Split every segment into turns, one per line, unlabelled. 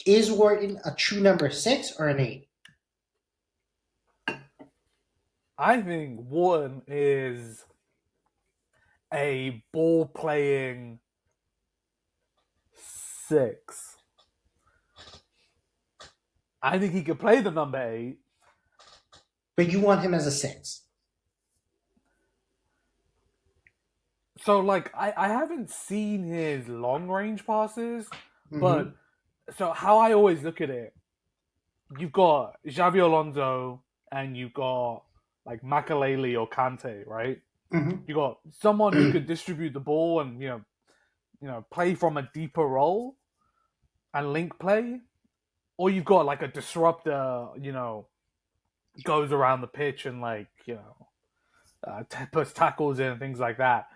Is Wharton a true number 6 or an 8?
I think Wharton is a ball playing six. I think he could play the number eight.
But you want him as a 6.
So like I haven't seen his long range passes,
Mm-hmm.
but so how I always look at it, you've got Xavi Alonso and you've got like Makaleli or Kante, right?
Mm-hmm.
You got someone who could distribute the ball and play from a deeper role and link play, or you've got like a disruptor, goes around the pitch and puts tackles in and things like that.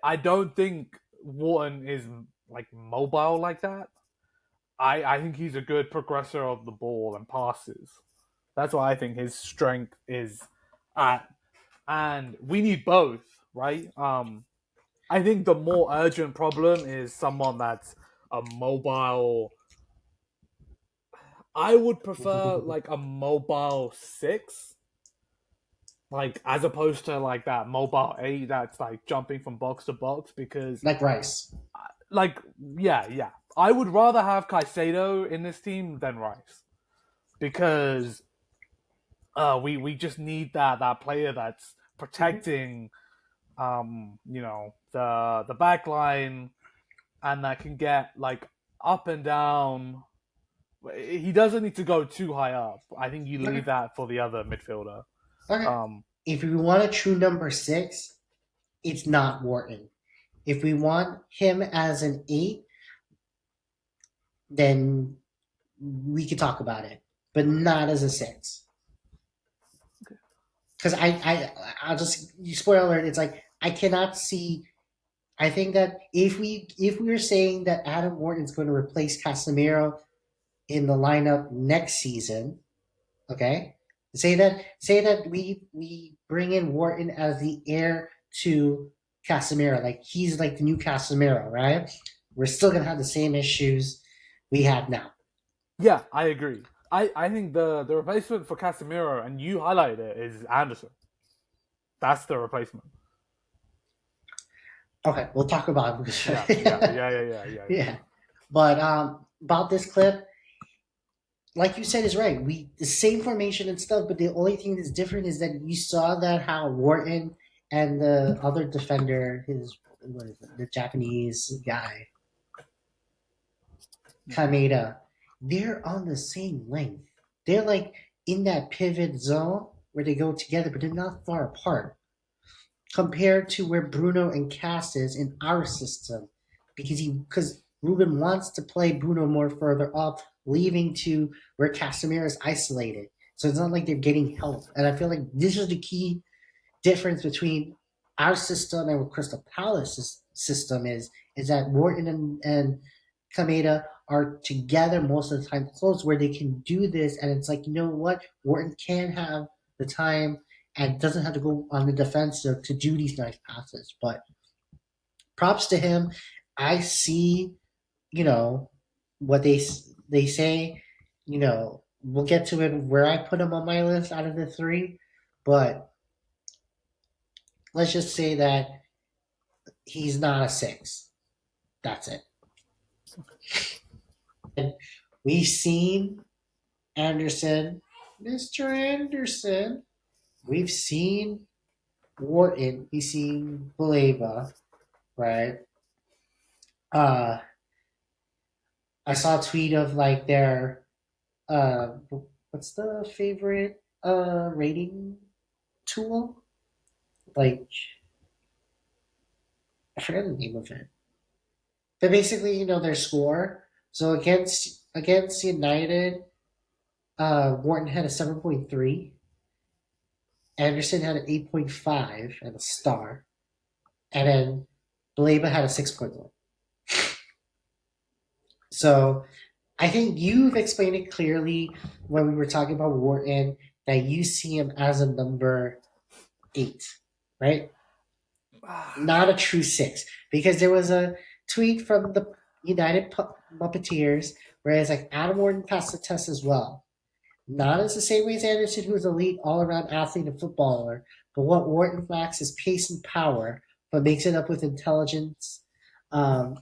I don't think Wharton is like mobile like that. I think he's a good progressor of the ball and passes. That's why I think his strength is at, and we need both, right? I think the more urgent problem is someone that's a mobile. I would prefer like a mobile six, like as opposed to like that mobile eight that's like jumping from box to box because
Like Rice.
like yeah, I would rather have Caicedo in this team than Rice because we just need that player that's
Mm-hmm.
protecting the back line and that can get like up and down. He doesn't need to go too high up. I think you
Okay.
leave that for the other midfielder.
Okay.
Um,
If we want a true number 6, it's not Wharton. If we want him as an 8, then we could talk about it, but not as a 6. Because I'll just spoiler alert. It's like I cannot see. I think that if we are saying that Adam Wharton is going to replace Casemiro in the lineup next season, okay, say that we bring in Wharton as the heir to Casemiro, like he's like the new Casemiro, right? We're still gonna have the same issues we have now.
yeah, I agree. I think the replacement for Casemiro, and you highlighted it, is Anderson. That's the replacement.
Okay, we'll talk about
Yeah, yeah,
it.
yeah, yeah, yeah, yeah, yeah.
Yeah, but about this clip, like you said, is right. We the same formation and stuff, but the only thing that's different is that you saw that how Wharton and the other defender, his what is it, the Japanese guy, Kameda, they're on the same length. They're like in that pivot zone where they go together, but they're not far apart compared to where Bruno and Cass is in our system, because Ruben wants to play Bruno more further up, leaving to where Casemiro is isolated. So it's not like they're getting help. And I feel like this is the key difference between our system and what Crystal Palace's system is that Wharton and Kameda are together most of the time close where they can do this, and it's like, you know what, Wharton can have the time and doesn't have to go on the defensive to do these nice passes. But props to him. I see, you know, what they say. We'll get to it where I put him on my list out of the three, but let's just say that he's not a 6. That's it. And we've seen Anderson, Mr. Anderson. We've seen Wharton. We've seen Baleba, right? Uh, I saw a tweet of like their uh, what's the favorite rating tool? Like I forget the name of it. But basically, their score. So against United, Wharton had a 7.3. Anderson had an 8.5 and a star, and then Baleba had a 6.1. So I think you've explained it clearly when we were talking about Wharton that you see him as a number 8, right? Not a true 6, because there was a tweet from the United Muppeteers Whereas like Adam Wharton passed the test as well. Not as the same way as Anderson, who's an elite all around athlete and footballer, but what Wharton lacks is pace and power, but makes it up with intelligence. Elite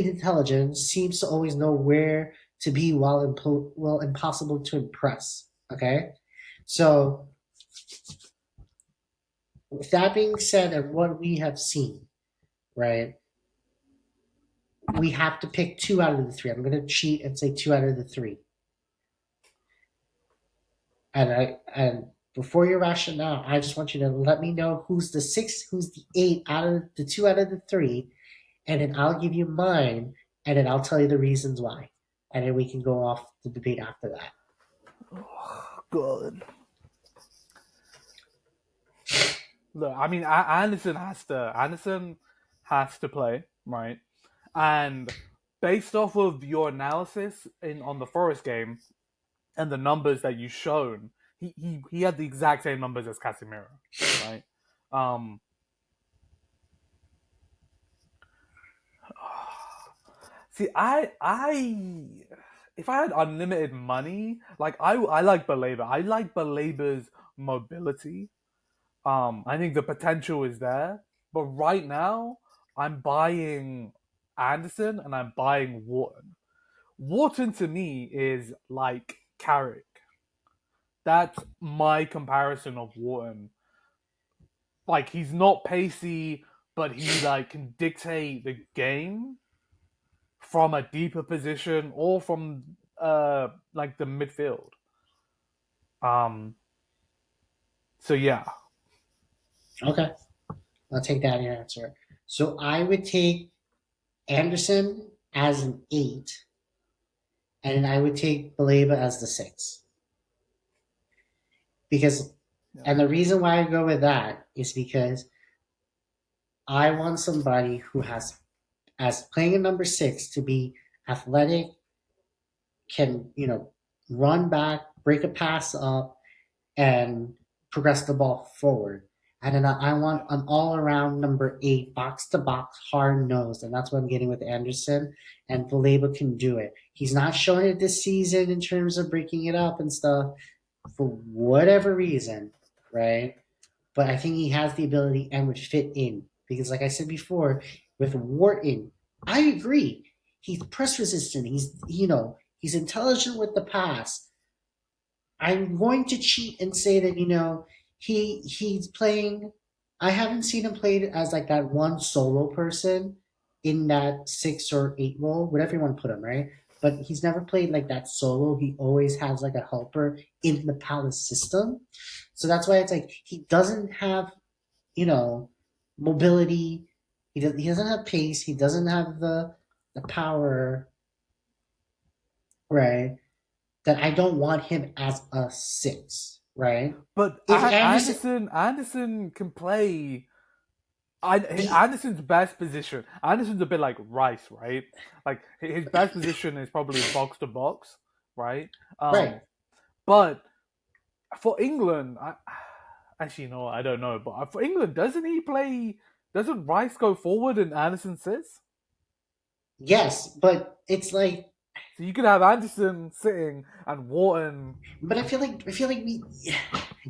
intelligence seems to always know where to be while impossible to impress. Okay, so with that being said, and what we have seen, right, we have to pick two out of the three. I'm going to cheat and say two out of the three. And before your rationale, I just want you to let me know who's the six, who's the eight out of the two out of the three, and then I'll give you mine, and then I'll tell you the reasons why, and then we can go off the debate after that.
Oh, God. Look, I mean, Anderson has to play, right? And based off of your analysis on the Forest game and the numbers that you've shown, he had the exact same numbers as Casemiro, right? Um, See, if I had unlimited money, like I like Baleba. I like Baleba's mobility. I think the potential is there, but right now I'm buying Anderson and I'm buying Wharton. Wharton to me is like Carrick. That's my comparison of Wharton. Like he's not pacey, but he like can dictate the game from a deeper position or from like the midfield. Um so yeah.
Okay, I'll take that answer. So I would take Anderson as an eight, and I would take Baleba as the six. Because,
Yeah.
and the reason why I go with that is because I want somebody who has, as playing a number six, to be athletic, can, run back, break a pass up, and progress the ball forward. And then I want an all around number eight, box to box, hard nosed. And that's what I'm getting with Anderson. And Baleba can do it. He's not showing it this season in terms of breaking it up and stuff for whatever reason, right? But I think he has the ability and would fit in. Because, like I said before, with Wharton, I agree. He's press resistant. He's intelligent with the pass. I'm going to cheat and say that he's playing. I haven't seen him played as like that one solo person in that six or eight role, whatever you want to put him, right? But he's never played like that solo. He always has like a helper in the Palace system, so that's why it's like he doesn't have you know mobility. He doesn't have pace. He doesn't have the power, right? That I don't want him as a six, right?
But
If Anderson,
Anderson can play.
the
Anderson's best position. Anderson's a bit like Rice, right? Like his best position is probably box to box, right?
right,
But for England, actually no, I don't know. But for England, doesn't he play? Doesn't Rice go forward and Anderson sits?
yes, but it's like,
So you could have Anderson sitting and Wharton.
but I feel like we,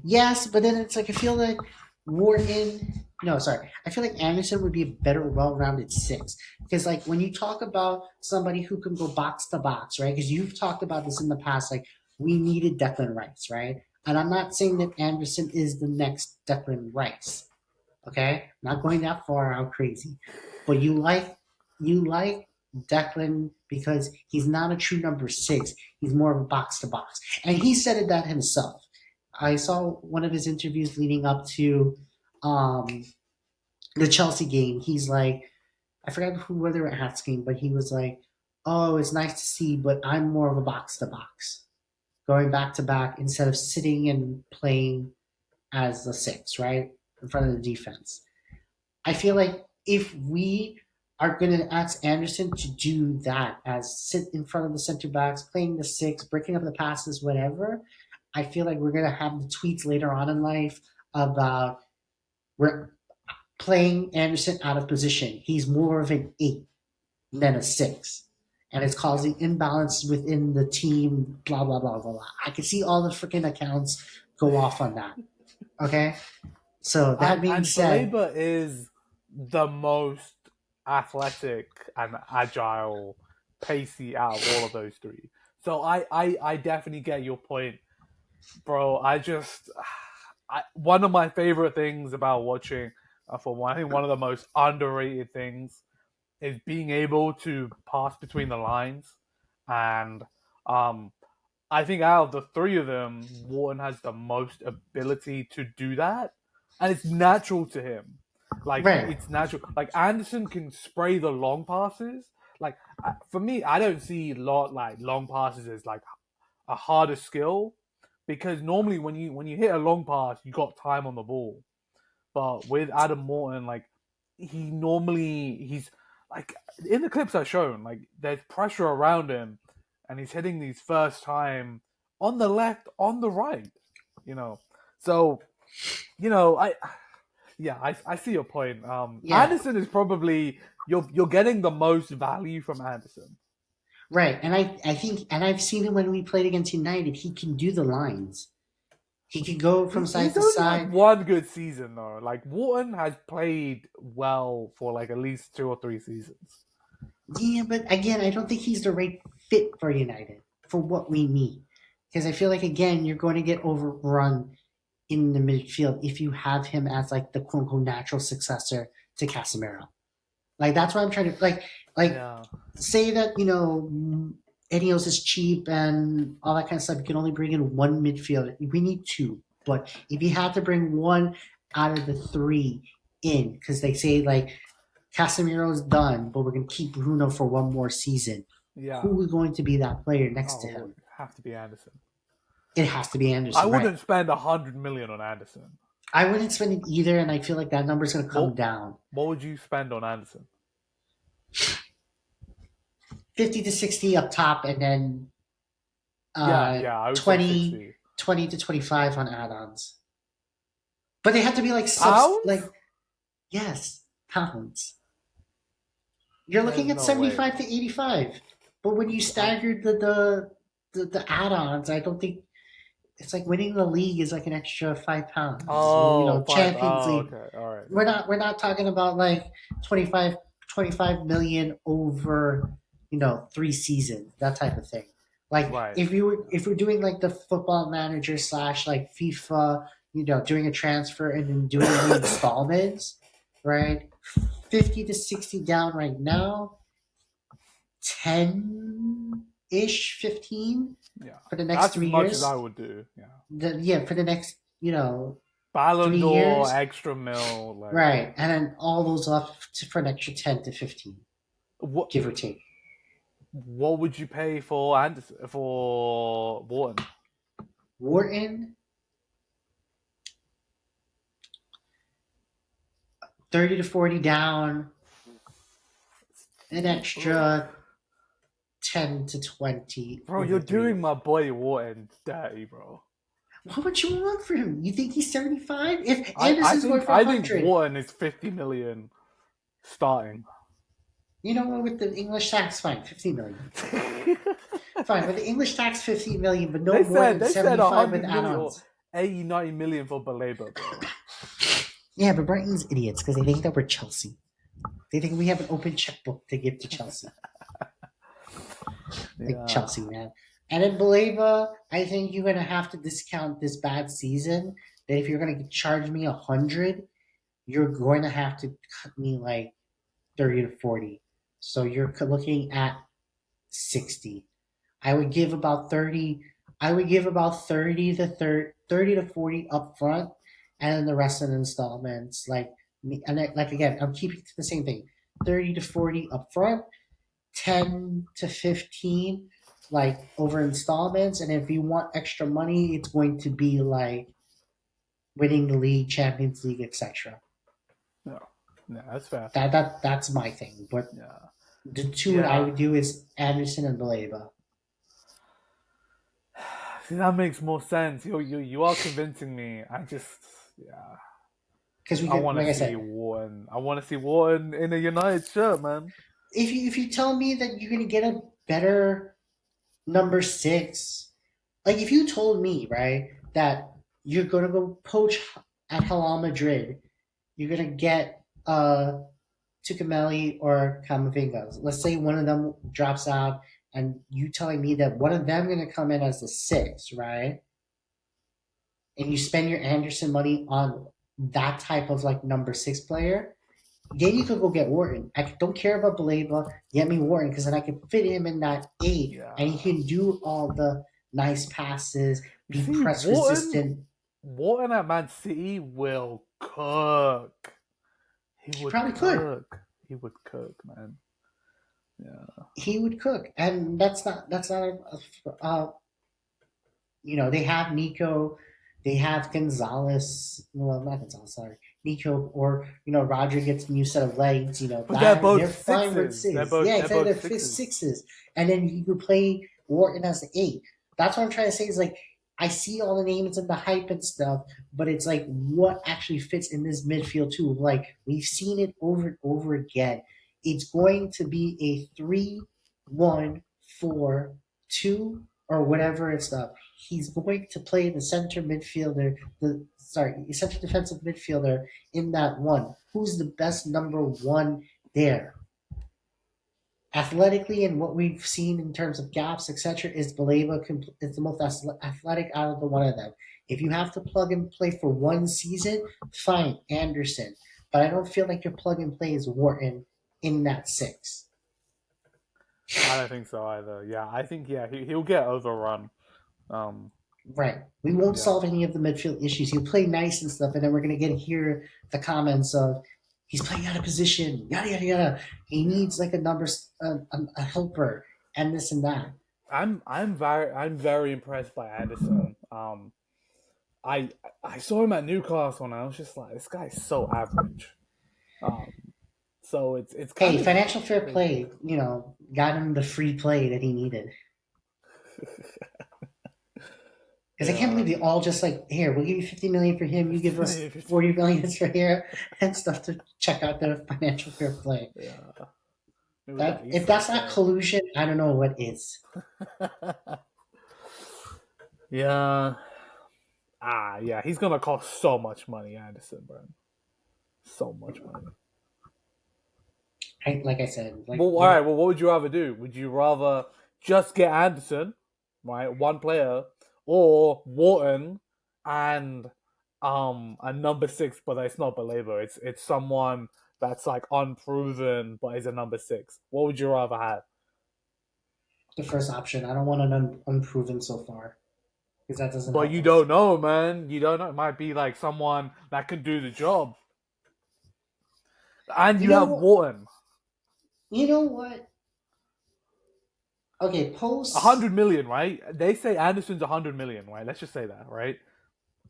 yes, but then it's like I feel like Wharton. No, sorry. I feel like Anderson would be a better, well-rounded six because, like, when you talk about somebody who can go box to box, right? Because you've talked about this in the past, like we needed Declan Rice, right? And I'm not saying that Anderson is the next Declan Rice. Okay, I'm not going that far out crazy, but you like Declan because he's not a true number six. He's more of a box to box, and he said it that himself. I saw one of his interviews leading up to um, the Chelsea game. He's like, I forgot whether it Hats game, but he was like, "Oh, it's nice to see, but I'm more of a box to box, going back to back instead of sitting and playing as the six, right, in front of the defense." I feel like if we are going to ask Anderson to do that, as sit in front of the center backs, playing the six, breaking up the passes, whatever, I feel like we're going to have the tweets later on in life about we're playing Anderson out of position. He's more of an eight than a six. and it's causing imbalance within the team, blah, blah, blah, blah, blah. I can see all the freaking accounts go off on that. Okay? So that being
And
said,
Baleba is the most athletic and agile, pacey out of all of those three. So I definitely get your point, bro. One of my favorite things about watching I think one of the most underrated things is being able to pass between the lines, and um, I think out of the three of them, Wharton has the most ability to do that, and it's natural to him. Like
right,
it's natural. Like Anderson can spray the long passes. Like for me, I don't see long passes as like a harder skill because normally when you hit a long pass, you got time on the ball. But with Adam Morton, like he's like in the clips I've shown, like there's pressure around him, and he's hitting these first time on the left, on the right, you know. So I I see your point.
yeah,
Anderson is probably you're getting the most value from Anderson.
right. And I think, and I've seen him when we played against United, he can do the lines. He can go from side
He's
to
only had
side.
one good season though. Like Wharton has played well for like at least 2 or 3 seasons.
Yeah, but again, I don't think he's the right fit for United for what we need. Because I feel like again, you're going to get overrun in the midfield if you have him as like the quote unquote natural successor to Casemiro. Like that's what I'm trying to like
Yeah.
say that Ineos is cheap and all that kind of stuff. You can only bring in one midfielder. We need two, but if you had to bring one out of the three in, because they say like Casemiro's done, but we're going to keep Bruno for one more season.
Yeah.
Who is going to be that player next to
Oh, it would
him?
have to be Anderson.
It has to be
I
Anderson, right?
wouldn't spend 100 million on Anderson.
I wouldn't spend it either, and I feel like that number is going to come
What
down.
what would you spend on Anderson?
50 to 60 up top, and then
Yeah,
uh,
yeah, I would say
20,
60
20 to 25 on add-ons. But they have to be like
pounds.
yes, pounds. You're
There's
looking at
no way,
75 to
bro.
85. But when you
I'm,
staggered the add-ons, I don't think it's like winning the league is like an extra £5.
oh, five.
Champions
Oh,
League.
okay. All right.
We're not talking about like 25, 25 million over 3 seasons, that type of thing. Like
Right.
if we're doing like the football manager slash like FIFA, doing a transfer and then doing the installments, right? 50 to 60 down right now, 10 ish, 15
Yeah.
for the next
That's as
three
much as I
years.
would do. Yeah.
Yeah, for the next,
Ballon
three
d'Or,
years.
extra mil, like
Right. And then all those up for an extra 10 to 15,
what?
give or take.
What would you pay for Anderson for Wharton?
Wharton, 30 to 40 down, an extra 10 to 20
Bro,
over
you're
three
doing
years.
my boy Wharton dirty, bro.
What would you want for him? You think he's 75? If
I
Anderson's going
think
for
I think
100,
Wharton is 50 million starting.
you know what? With the English tax, fine, 50 million. Fine, with the English tax, 50 million, but no more than
They said
75 with
100 million or
add-ons.
80, 90 million for Baleba, bro.
Yeah, but Brighton's idiots because they think that we're Chelsea. They think we have an open checkbook to give to Chelsea. Like
Yeah.
Chelsea, man. And in Baleba, I think you're gonna have to discount this bad season. That if you're gonna charge me 100, you're going to have to cut me like 30 to 40. So you're looking at 60. I would give about 30. I would give about 30 to 40 up front, and then the rest in installments. Like again, I'm keeping to the same thing. 30 to 40 up front, 10 to 15 like over installments, and if you want extra money, it's going to be like winning the league, Champions League, etc.
No. No, that's fair.
That's my thing. But
Yeah.
the two I
Yeah.
would do is Anderson and Baleba.
See, that makes more sense. You are convincing me. I just yeah.
Because we
I
could,
want to
like I
see
said,
Wharton. I want to see Wharton in a United shirt, man.
if you tell me that you're gonna get a better number six. Like if you told me, right, that you're gonna go poach at Real Madrid, you're gonna get Tucumeli or Camavinga. Let's say one of them drops out, and you telling me that one of them gonna come in as the six, right? And you spend your Anderson money on that type of like number six player, then you could go get Wharton. I don't care about Baleba. Get me Wharton because then I can fit him in that eight, and he
Yeah.
can do all the nice passes,
You
be
see,
press resistant.
Wharton at Man City will cook. He
He
would
probably could.
cook. He would cook, man. Yeah.
He would cook, and that's not they have Nico, they have Gonzalez. Well, not Gonzalez, sorry, Nico, or Roger gets a new set of legs.
But they're
They're
both
fine with
sixes.
six. Yeah,
They're
exactly.
both
They're fifth
sixes.
sixes, and then you could play Wharton as the eight. That's what I'm trying to say. Is like I see all the names and the hype and stuff, but it's like what actually fits in this midfield too. Like we've seen it over and over again. It's going to be a 3-1-4-2 or whatever it's up. He's going to play the center midfielder, center defensive midfielder in that one. Who's the best number one there? Athletically, and what we've seen in terms of gaps, etc., is Baleba is the most athletic out of the one of them. If you have to plug and play for one season, fine, Anderson. But I don't feel like your plug and play is Wharton in that six.
I don't think so either. Yeah, I think he'll get overrun. Um,
Right. We won't
yeah.
solve any of the midfield issues. He'll play nice and stuff, and then we're gonna get hear the comments of he's playing out of position, yada yada yada. He needs like a helper, and this and that.
I'm very impressed by Anderson. I I saw him at Newcastle and I was just like, this guy's so average. Um, so it's kind
Hey,
of
financial fair
crazy.
play, got him the free play that he needed. Because I can't
Yeah.
believe they all just like, here, we'll give you 50 million for him, you give us 40 million for here, and stuff to check out the financial fair play.
Yeah. It was
That
that he's
if
so
that's not
fair.
collusion, I don't know what is.
Yeah. Yeah. He's gonna cost so much money, Anderson, bro. So much money.
Like I said, like
Well, all right. Well, what would you rather do? Would you rather just get Anderson, right, one player, or Wharton and a number six, but it's not Baleba. It's someone that's like unproven, but is a number six. What would you rather have?
the first option. I don't want an unproven so far because that doesn't
But
help
you
us.
don't know, man. You don't know. It might be like someone that can do the job, and
You
you have
know,
Wharton.
you know what? Okay,
A
post.
100 million, right? They say Anderson's 100 million, right? Let's just say that, right?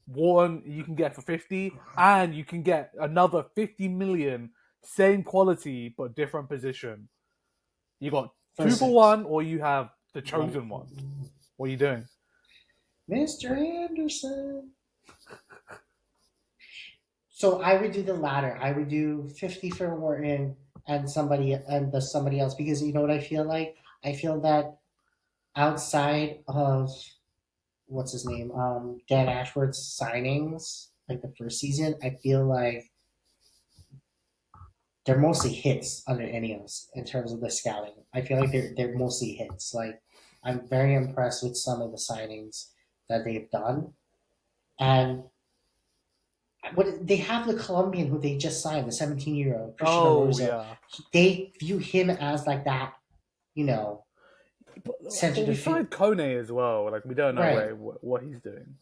One you can get for 50, and you can get another 50 million, same quality but different position. You got two
First
for
six.
one, or you have the
One.
chosen one. What are you doing?
Mr. Anderson. So I would do the latter. I would do 50 for Wharton and somebody else because you know what I feel like? I feel that outside of what's his name, Dan Ashworth's signings, like the first season, I feel like they're mostly hits under Ineos in terms of the scouting. I feel like they're mostly hits. Like I'm very impressed with some of the signings that they've done, and what they have the Colombian who they just signed, the 17-year-old Christian
Oh
Orozo.
yeah,
They view him as like that, you know, center
but we
defense.
signed Kone as well. Like we don't know
Right.
what he's doing.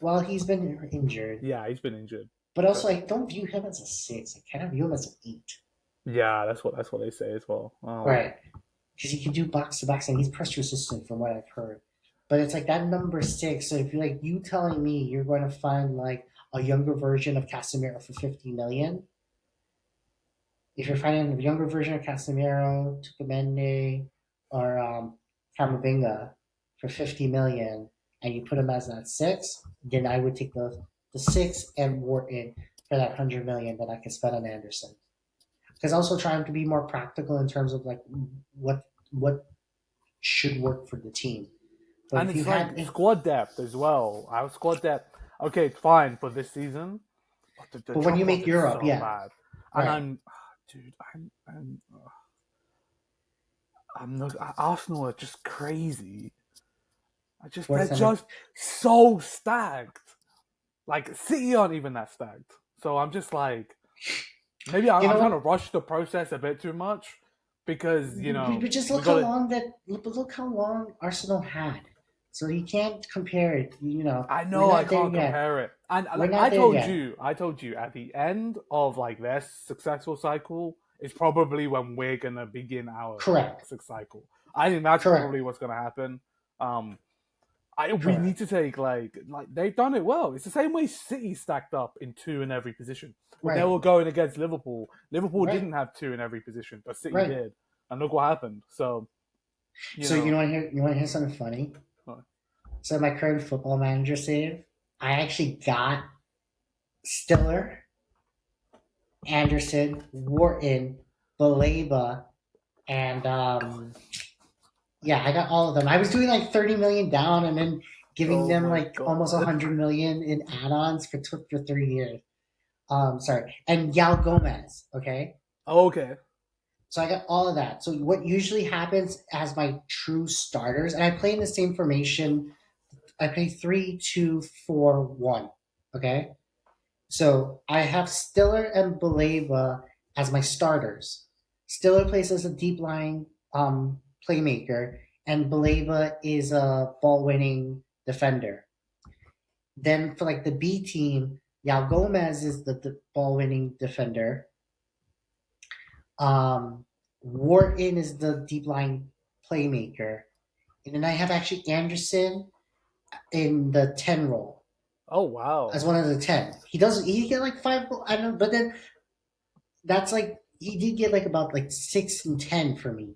Well, he's been injured,
Yeah, he's been injured.
but also
So
I don't view him as a six. I kind of view him as an eight.
yeah, that's what they say as well.
Right. Because he can do box to box and he's press resistant from what I've heard. But it's like that number six. So if you're like you telling me you're going to find like a younger version of Casemiro for 50 million, if you're finding a younger version of Casemiro, Tukamende, or Camavinga for 50 million, and you put him as that six, then I would take the six and Wharton for that 100 million that I could spend on Anderson. Because also trying to be more practical in terms of like what should work for the team. But
And
if you
it's
had,
like squad depth as well. Our squad depth, okay, it's fine for this season, but the
but when you
drop off
make
is
Europe,
so
yeah,
bad. And
right.
dude, I'm not. Arsenal are just crazy. They're
Forrest and
just so stacked. Like City aren't even that stacked. So I'm just like, maybe
you
I'm
know
trying to
what?
rush the process a bit too much because
But just
we
look
got
how
to.
long that look how long Arsenal had. So you can't compare it.
I
We're
know I
not there
can't
yet.
compare it, and
We're
like
not there yet.
I told you at the end of like their successful cycle is probably when we're gonna begin our
Correct.
cycle. I think that's
Correct.
probably what's gonna happen. Um, we need
Correct.
to take like they've done it well. It's the same way City stacked up in two in every position. When they
Right.
were going against Liverpool, Liverpool
Right.
didn't have two in every position, but City
Right.
did, and look what happened. So you
So
know,
you want to hear something funny? So my current football manager save, I actually got Stiller, Anderson, Wharton, Baleba, and yeah, I got all of them. I was doing like 30 million down and then giving
oh
them
my
like almost
god.
100 million in add-ons for 3 years. Sorry, and Yao Gomez. Okay,
Okay.
so I got all of that. So what usually happens as my true starters, and I play in the same formation. I play 3-2-4-1. Okay, so I have Stiller and Baleba as my starters. Stiller plays as a deep line playmaker, and Baleba is a ball winning defender. Then for like the B team, Yao Gomez is the ball winning defender. Wharton is the deep line playmaker. And then I have actually Anderson in the 10 role
Oh
as
wow.
one of the 10. He get like five, I don't know, but then that's like he did get like about like 6 and 10 for me.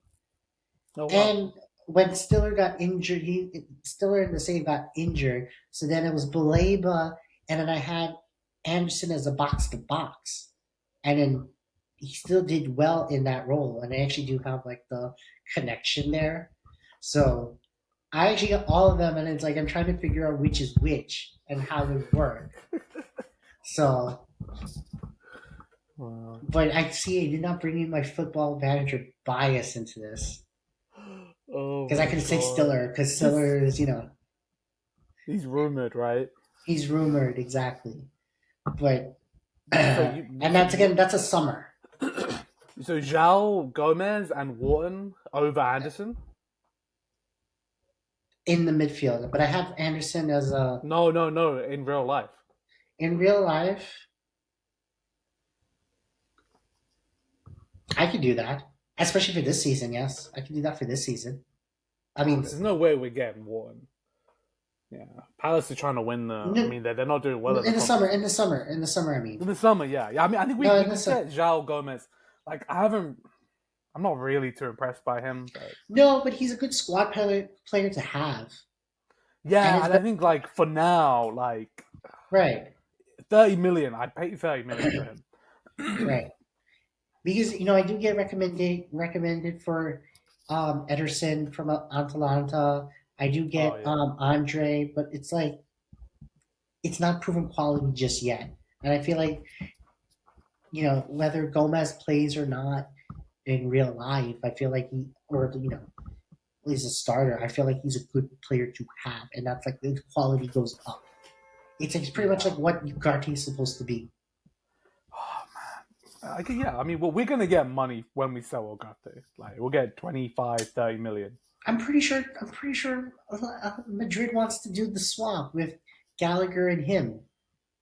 Oh wow.
And when Stiller got injured, he Stiller in the save got injured. So then it was Baleba, and then I had Anderson as a box to box, and then he still did well in that role. And I actually do have like the connection there. So I actually got all of them, and it's like I'm trying to figure out which is which and how they work. So
Wow.
but I see I did not bring in my football manager bias into this
Oh
because I
my
could say
god.
Stiller because Stiller is
He's rumored, right?
he's rumored exactly, but
So
and that's again that's a summer
so Zhao Gomez and Wharton over Anderson?
in the midfield. But I have Anderson as a
No, no, no. In real life.
in real life. I could do that, especially for this season. Yes, I can do that for this season. I
Oh,
mean,
there's no way we're getting Wharton. Yeah, Palace are trying to win the. I
in
mean, they're not doing well in the
the summer,
conference.
in the summer, in the summer. I mean,
In the summer, yeah, yeah. I mean, I think
no,
we
in the
could
summer.
get Zhao Gomez. Like, I haven't. I'm not really too impressed by him, but
No, but he's a good squad player to have, and
yeah,
it's
and I
better,
think like for now, like
right,
30 million, I'd pay 30 million for him.
right. Because I do get recommended for Ederson from Atalanta. I do
Oh
get
yeah.
Andre, but it's like it's not proven quality just yet. And I feel like whether Gomez plays or not in real life, I feel like he or he's a starter. I feel like he's a good player to have, and that's like the quality goes up. It's like pretty much
Yeah.
like what Ugarte is supposed to be.
Oh man. Yeah, I mean, well, we're gonna get money when we sell Ogate. Like, we'll get 25, 30 million.
I'm pretty sure. I'm pretty sure Madrid wants to do the swap with Gallagher and him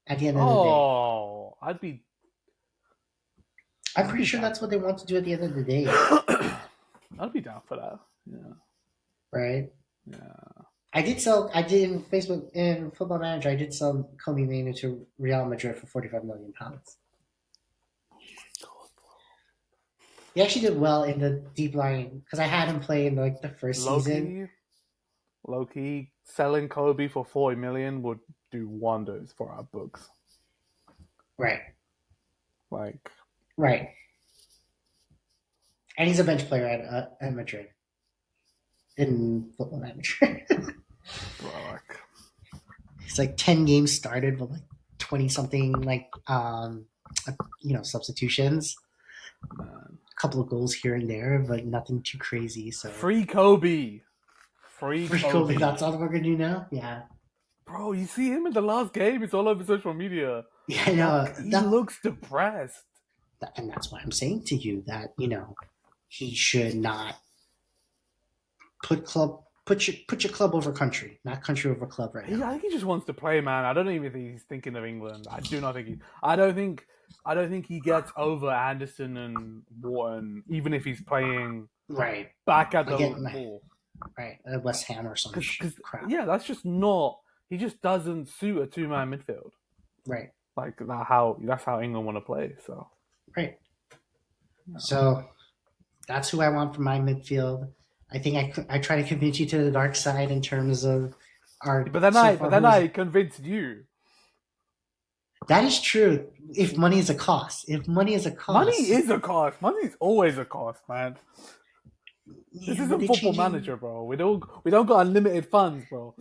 at the end of the day.
Oh,
I'm
I'd
pretty
be
sure
down
that's
for
what they want to do at the end of the day,
that. I'd be down for that. Yeah,
right?
yeah.
I did sell. I did in Facebook in Football Manager. I did sell Kobe Mainoo to Real Madrid for 45 million pounds. He actually did well in the deep line because I had him play in like the first season.
Loki, Loki, selling Kobe for 40 million would do wonders for our books.
Right,
Like,
right. And he's a bench player at Madrid. in Football Manager.
Bro, like,
It's like 10 games started with like 20 something like substitutions,
man.
a couple of goals here and there, but nothing too crazy. So
Free Kobe. Free
free Kobe,
Kobe.
that's all we're gonna do now. Yeah,
Bro, you see him in the last game? It's all over social media.
yeah, I
That
know
he
that,
looks depressed.
and that's why I'm saying to you that he should not put your club over country, not country over club right now.
I think he just wants to play, man. I don't even think he's thinking of England. I do not think he. I don't think. I don't think he gets over Anderson and Wharton, even if he's playing
Right,
back at the
again,
ball.
right, West Ham or some
Because
crap.
yeah, that's just not. He just doesn't suit a two-man midfield.
Right,
Like that's how England want to play. So
right. So that's who I want for my midfield. I think I try to convince you to the dark side in terms of our so
but
far
then
who is.
I convinced you.
That is true. If money is a cost, if money is a
Money
cost,
is a cost. Money is always a cost, man. This
yeah, but
isn't
they're
Football
changing.
Manager, bro. We don't got unlimited funds, bro.